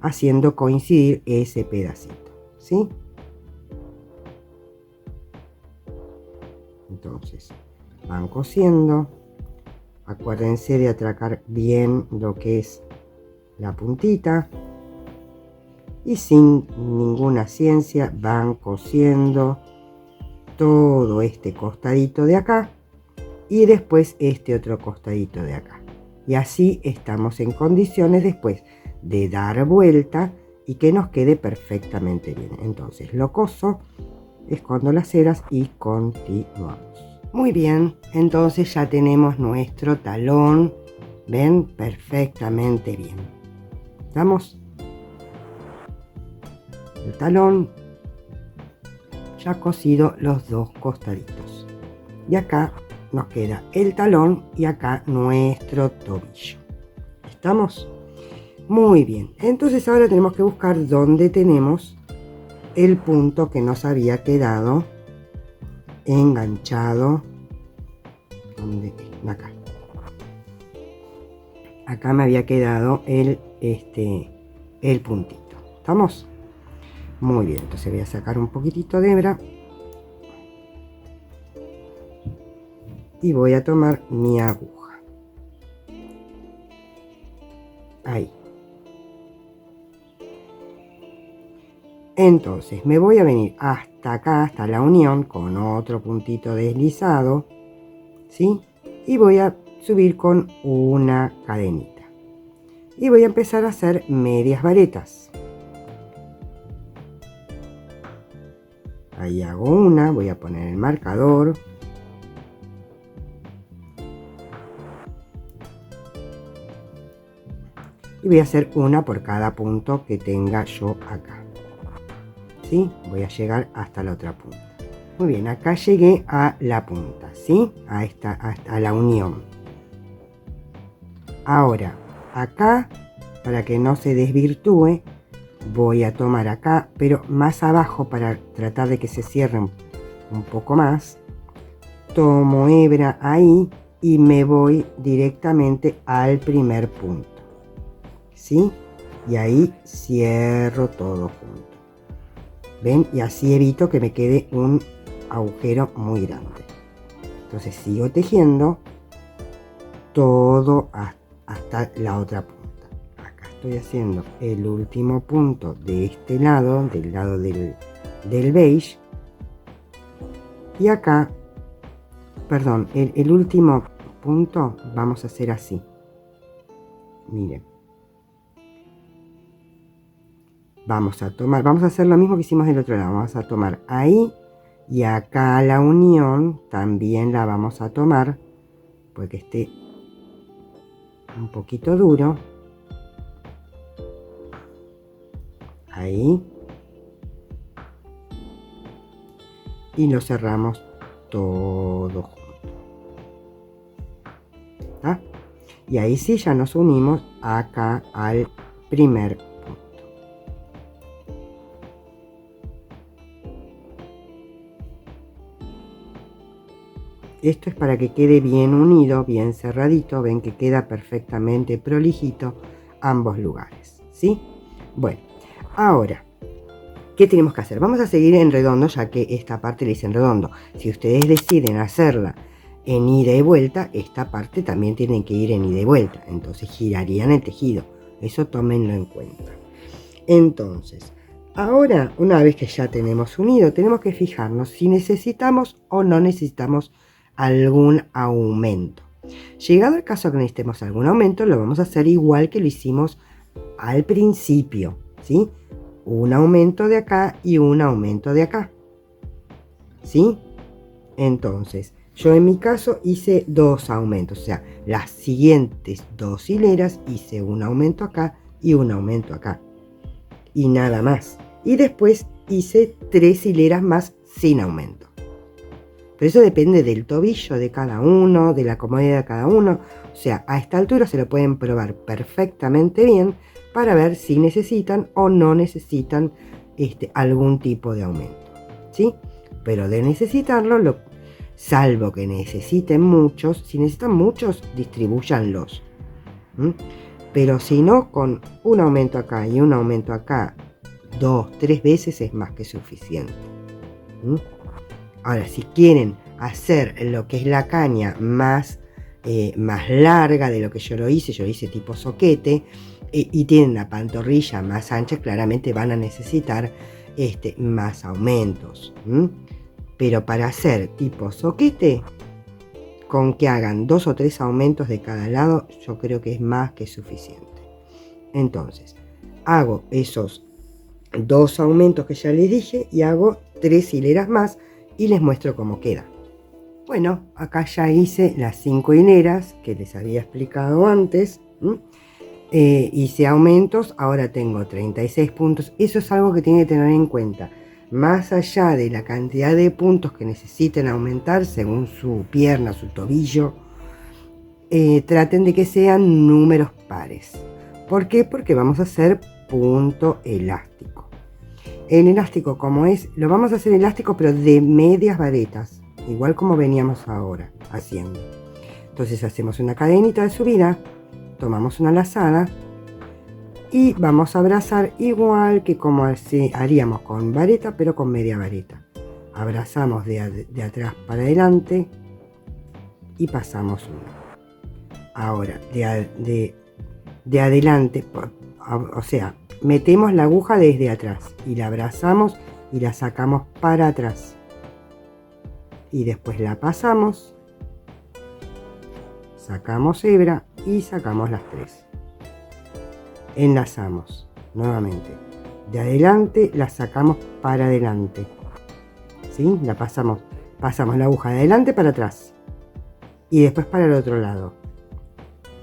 haciendo coincidir ese pedacito, ¿sí? Entonces van cosiendo, acuérdense de atracar bien lo que es la puntita y sin ninguna ciencia van cosiendo todo este costadito de acá y después este otro costadito de acá, y así estamos en condiciones después de dar vuelta y que nos quede perfectamente bien. Entonces lo coso, escondo las ceras y continuamos. Muy bien, entonces ya tenemos nuestro talón, ven, perfectamente bien. ¿Estamos? El talón ya cosido los dos costaditos y acá nos queda el talón y acá nuestro tobillo. ¿Estamos? Muy bien, entonces ahora tenemos que buscar dónde tenemos el punto que nos había quedado enganchado. Acá. Acá me había quedado el puntito. ¿Estamos? Muy bien, entonces voy a sacar un poquitito de hebra y voy a tomar mi aguja. Ahí. Entonces me voy a venir hasta acá, hasta la unión, con otro puntito deslizado, ¿sí? Y voy a subir con una cadenita. Y voy a empezar a hacer medias varetas. Ahí hago una, voy a poner el marcador. Y voy a hacer una por cada punto que tenga yo acá. ¿Sí? Voy a llegar hasta la otra punta. Muy bien, acá llegué a la punta, ¿sí? A la unión. Ahora, acá, para que no se desvirtúe, voy a tomar acá, pero más abajo para tratar de que se cierren un poco más. Tomo hebra ahí y me voy directamente al primer punto, ¿sí? Y ahí cierro todo junto. ¿Ven? Y así evito que me quede un agujero muy grande. Entonces sigo tejiendo todo hasta la otra punta. Acá estoy haciendo el último punto de este lado, del lado del beige. Y acá, perdón, el último punto vamos a hacer así. Miren. Vamos a hacer lo mismo que hicimos del otro lado. Vamos a tomar ahí y acá la unión también la vamos a tomar, porque esté un poquito duro. Ahí. Y lo cerramos todo junto. ¿Está? Y ahí sí ya nos unimos acá al primer punto. Esto es para que quede bien unido, bien cerradito. Ven que queda perfectamente prolijito ambos lugares, ¿sí? Bueno, ahora ¿Qué tenemos que hacer? Vamos a seguir en redondo, ya que esta parte la hice en redondo. Si ustedes deciden hacerla en ida y vuelta, esta parte también tiene que ir en ida y vuelta. Entonces girarían el tejido. Eso tómenlo en cuenta. Entonces, ahora, una vez que ya tenemos unido, tenemos que fijarnos si necesitamos o no necesitamos algún aumento. Llegado el caso que necesitemos algún aumento, lo vamos a hacer igual que lo hicimos al principio, ¿sí? Un aumento de acá y un aumento de acá, ¿sí? Entonces, yo en mi caso hice 2 aumentos, o sea, las siguientes 2 hileras hice un aumento acá y un aumento acá. Y nada más. Y después hice 3 hileras más sin aumento. Pero eso depende del tobillo de cada uno, de la comodidad de cada uno. O sea, a esta altura se lo pueden probar perfectamente bien para ver si necesitan o no necesitan algún tipo de aumento, ¿sí? Pero de necesitarlo, salvo que necesiten muchos, si necesitan muchos, distribúyanlos. Pero si no, con un aumento acá y un aumento acá, 2, 3 veces es más que suficiente. Ahora, si quieren hacer lo que es la caña más larga de lo que yo lo hice tipo soquete, y tienen la pantorrilla más ancha, claramente van a necesitar más aumentos. Pero para hacer tipo soquete, con que hagan 2 o 3 aumentos de cada lado, yo creo que es más que suficiente. Entonces, hago esos 2 aumentos que ya les dije y hago 3 hileras más y les muestro cómo queda. Bueno, acá ya hice las 5 hileras que les había explicado antes. Hice aumentos, ahora tengo 36 puntos. Eso es algo que tienen que tener en cuenta. Más allá de la cantidad de puntos que necesiten aumentar según su pierna, su tobillo, traten de que sean números pares. ¿Por qué? Porque vamos a hacer punto elástico. El elástico, como es, lo vamos a hacer elástico pero de medias varetas, igual como veníamos ahora haciendo. Entonces hacemos una cadenita de subida, tomamos una lazada y vamos a abrazar igual que como haríamos con vareta, pero con media vareta. Abrazamos de atrás para adelante y pasamos uno. Ahora, de adelante, o sea, metemos la aguja desde atrás y la abrazamos y la sacamos para atrás. Y después la pasamos, sacamos hebra y sacamos las 3. Enlazamos nuevamente. De adelante la sacamos para adelante. ¿Sí? La pasamos la aguja de adelante para atrás. Y después para el otro lado.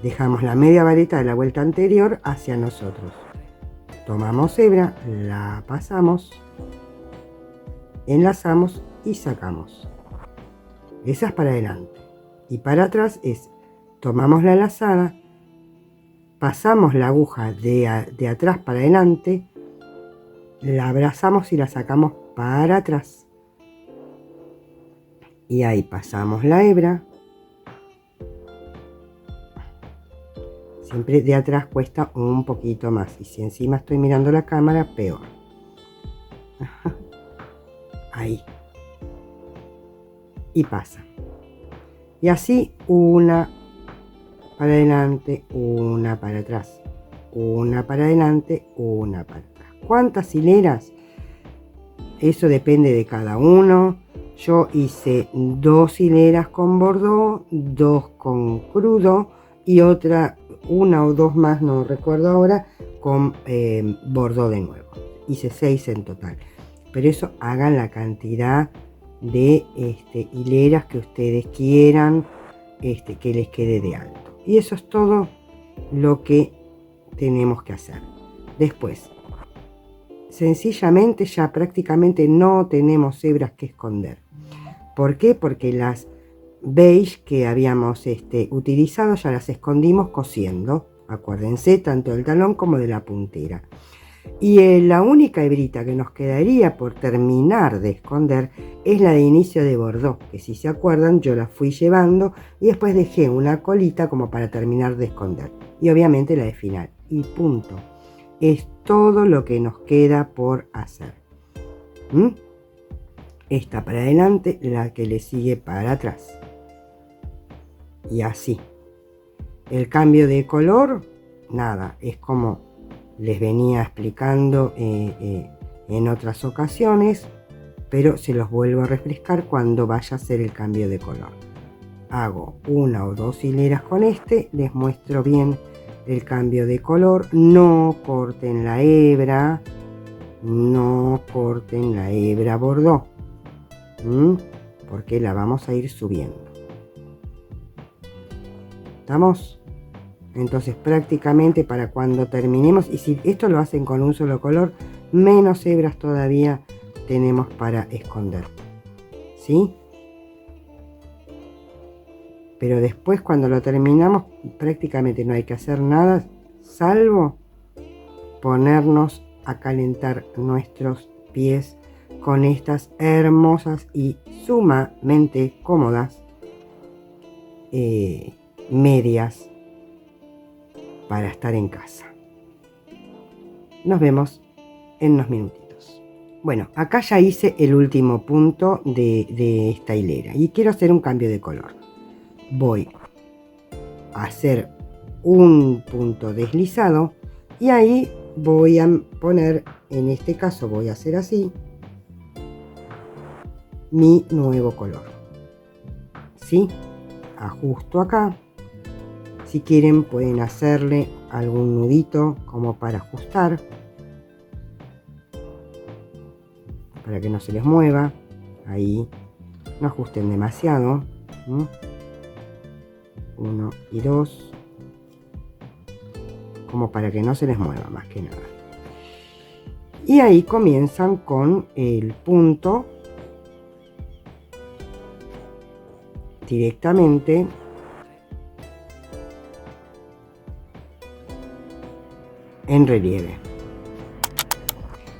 Dejamos la media vareta de la vuelta anterior hacia nosotros. Tomamos hebra, la pasamos, enlazamos y sacamos. Esa es para adelante. Y para atrás es, tomamos la lazada, pasamos la aguja de atrás para adelante, la abrazamos y la sacamos para atrás. Y ahí pasamos la hebra. Siempre de atrás cuesta un poquito más. Y si encima estoy mirando la cámara, peor. Ahí. Y pasa. Y así una para adelante, una para atrás. Una para adelante, una para atrás. ¿Cuántas hileras? Eso depende de cada uno. Yo hice 2 hileras con bordó, 2 con crudo y una o 2 más, no recuerdo ahora, con bordó de nuevo. Hice 6 en total. Pero eso hagan la cantidad de hileras que ustedes quieran que les quede de alto. Y eso es todo lo que tenemos que hacer. Después, sencillamente ya prácticamente no tenemos hebras que esconder. ¿Por qué? Porque las beige que habíamos utilizado ya las escondimos cosiendo. Acuérdense, tanto del talón como de la puntera. Y la única hebrita que nos quedaría por terminar de esconder es la de inicio de bordó, que si se acuerdan yo la fui llevando y después dejé una colita como para terminar de esconder. Y obviamente la de final. Y punto. Es todo lo que nos queda por hacer. ¿Mm? Esta para adelante, la que le sigue para atrás. Y así. El cambio de color, nada, es como les venía explicando en otras ocasiones, pero se los vuelvo a refrescar cuando vaya a hacer el cambio de color. Hago 1 o 2 hileras con este, les muestro bien el cambio de color. No corten la hebra, no corten la hebra bordó, porque la vamos a ir subiendo. ¿Estamos? Entonces prácticamente para cuando terminemos, y si esto lo hacen con un solo color, menos hebras todavía tenemos para esconder, ¿sí? Pero después cuando lo terminamos prácticamente no hay que hacer nada salvo ponernos a calentar nuestros pies con estas hermosas y sumamente cómodas medias para estar en casa. Nos vemos en unos minutitos. Bueno, acá ya hice el último punto de esta hilera y quiero hacer un cambio de color. Voy a hacer un punto deslizado y ahí voy a poner, en este caso voy a hacer así, mi nuevo color. ¿Sí? Ajusto acá. Si quieren pueden hacerle algún nudito como para ajustar, para que no se les mueva. Ahí no ajusten demasiado. 1 y 2, como para que no se les mueva más que nada. Y ahí comienzan con el punto directamente en relieve.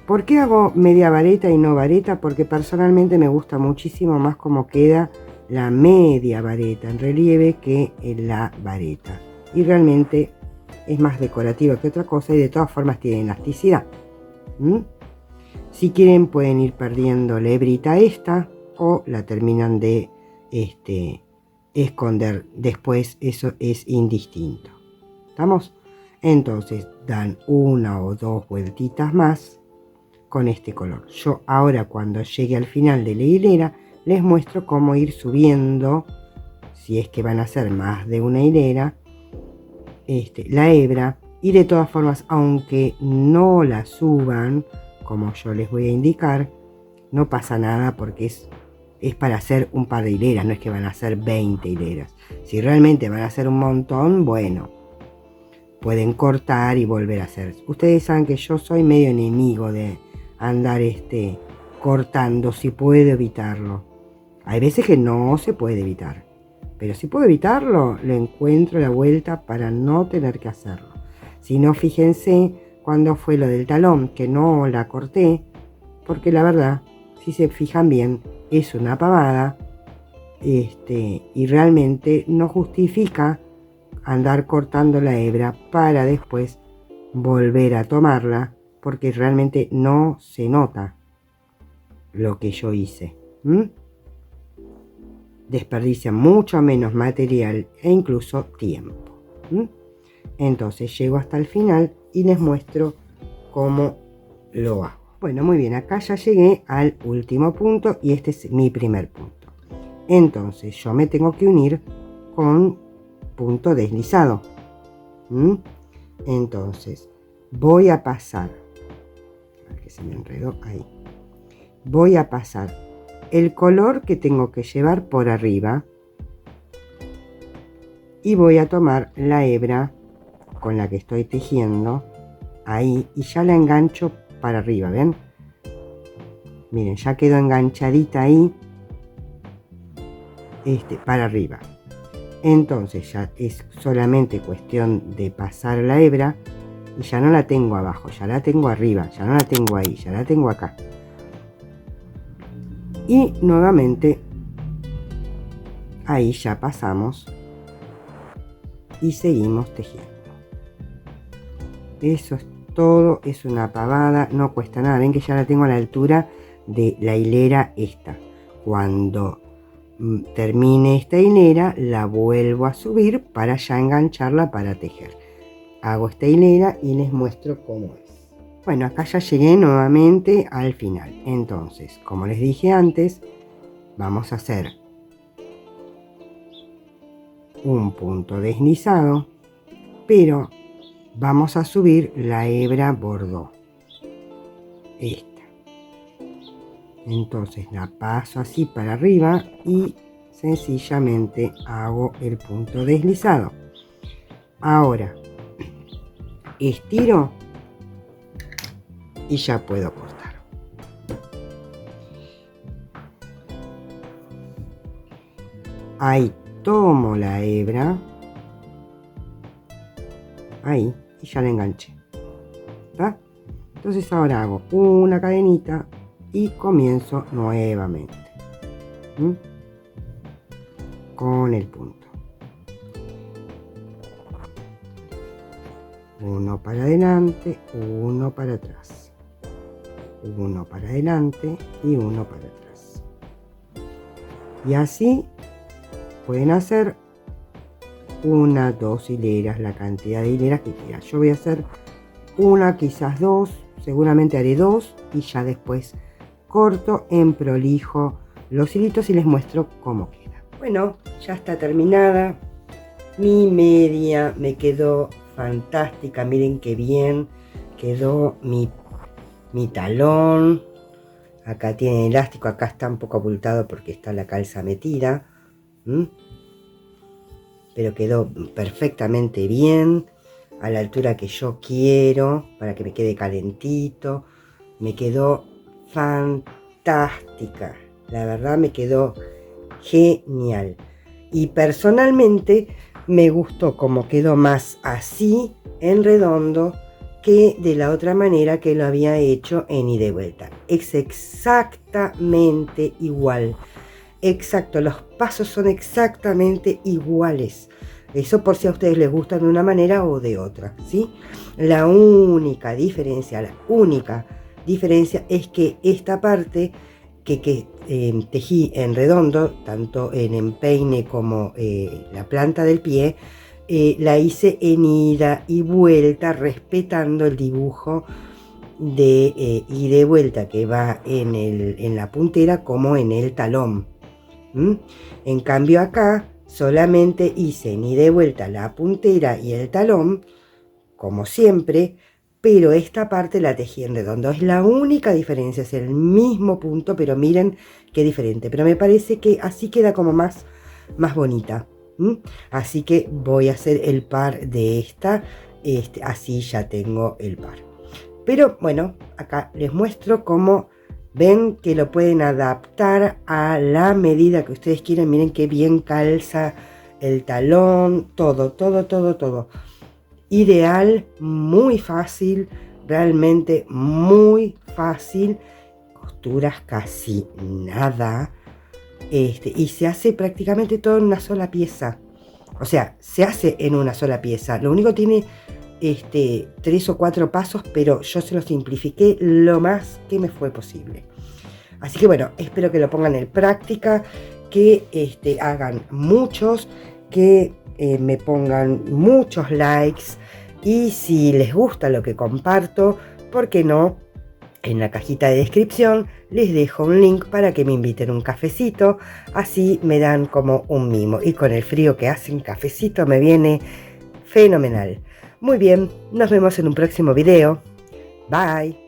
¿Por qué hago media vareta y no vareta? Porque personalmente me gusta muchísimo más cómo queda la media vareta en relieve que la vareta. Y realmente es más decorativa que otra cosa y de todas formas tiene elasticidad. Si quieren pueden ir perdiendo la hebrita esta o la terminan de esconder después, eso es indistinto. ¿Estamos? Entonces dan 1 o 2 vueltitas más con este color. Yo ahora cuando llegue al final de la hilera les muestro cómo ir subiendo, si es que van a hacer más de una hilera, la hebra. Y de todas formas, aunque no la suban como yo les voy a indicar, no pasa nada porque es para hacer un par de hileras, no es que van a hacer 20 hileras. Si realmente van a hacer un montón, bueno, pueden cortar y volver a hacer. Ustedes saben que yo soy medio enemigo de andar cortando, si puedo evitarlo. Hay veces que no se puede evitar, pero si puedo evitarlo, le encuentro la vuelta para no tener que hacerlo. Si no, fíjense cuando fue lo del talón, que no la corté, porque la verdad, si se fijan bien, es una pavada, y realmente no justifica andar cortando la hebra para después volver a tomarla, porque realmente no se nota lo que yo hice. Desperdicia mucho menos material e incluso tiempo. Entonces llego hasta el final y les muestro cómo lo hago. Bueno, muy bien, acá ya llegué al último punto y este es mi primer punto. Entonces yo me tengo que unir con punto deslizado. Entonces voy a pasar, a ver que se me enredó ahí, voy a pasar el color que tengo que llevar por arriba y voy a tomar la hebra con la que estoy tejiendo ahí y ya la engancho para arriba, ¿ven? Miren, ya quedó enganchadita ahí, para arriba. Entonces ya es solamente cuestión de pasar la hebra y ya no la tengo abajo, ya la tengo arriba, ya no la tengo ahí, ya la tengo acá. Y nuevamente ahí ya pasamos y seguimos tejiendo. Eso es todo, es una pavada, no cuesta nada. Ven que ya la tengo a la altura de la hilera esta. Cuando termine esta hilera, la vuelvo a subir para ya engancharla para tejer. Hago esta hilera y les muestro cómo es. Bueno, acá ya llegué nuevamente al final. Entonces, como les dije antes, vamos a hacer un punto deslizado, pero vamos a subir la hebra bordó, esta. Entonces la paso así para arriba y sencillamente hago el punto deslizado. Ahora estiro y ya puedo cortar. Ahí tomo la hebra, ahí, y ya la enganché. ¿Está? Entonces ahora hago una cadenita y comienzo nuevamente con el punto. Uno para adelante, uno para atrás, uno para adelante y uno para atrás. Y así pueden hacer una, dos hileras, la cantidad de hileras que quieran. Yo voy a hacer una, quizás dos, seguramente haré dos y ya después corto en prolijo los hilitos y les muestro cómo queda. Bueno, ya está terminada. Mi media me quedó fantástica, miren qué bien quedó mi talón. Acá tiene elástico, acá está un poco abultado porque está la calza metida, pero quedó perfectamente bien, a la altura que yo quiero, para que me quede calentito. Me quedó fantástica, la verdad me quedó genial. Y personalmente me gustó como quedó más así en redondo que de la otra manera que lo había hecho en ida y vuelta. Es exactamente igual. Exacto, los pasos son exactamente iguales. Eso por si a ustedes les gusta de una manera o de otra, ¿sí? La única diferencia es que esta parte que tejí en redondo, tanto en empeine como la planta del pie, la hice en ida y vuelta, respetando el dibujo de ida y vuelta que va en la puntera como en el talón. En cambio acá solamente hice en ida y vuelta la puntera y el talón, como siempre, pero esta parte la tejí en redondo. Es la única diferencia, es el mismo punto, pero miren qué diferente. Pero me parece que así queda como más bonita. Así que voy a hacer el par de esta, así ya tengo el par. Pero bueno, acá les muestro cómo ven que lo pueden adaptar a la medida que ustedes quieren. Miren qué bien calza el talón, todo. Ideal, muy fácil, realmente muy fácil. Costuras casi nada. Y se hace prácticamente todo en una sola pieza. O sea, se hace en una sola pieza. Lo único tiene 3 o 4 pasos, pero yo se los simplifiqué lo más que me fue posible. Así que bueno, espero que lo pongan en práctica, que hagan muchos, que me pongan muchos likes, y si les gusta lo que comparto, ¿por qué no? En la cajita de descripción les dejo un link para que me inviten un cafecito, así me dan como un mimo, y con el frío que hace un cafecito me viene fenomenal. Muy bien, nos vemos en un próximo video. Bye.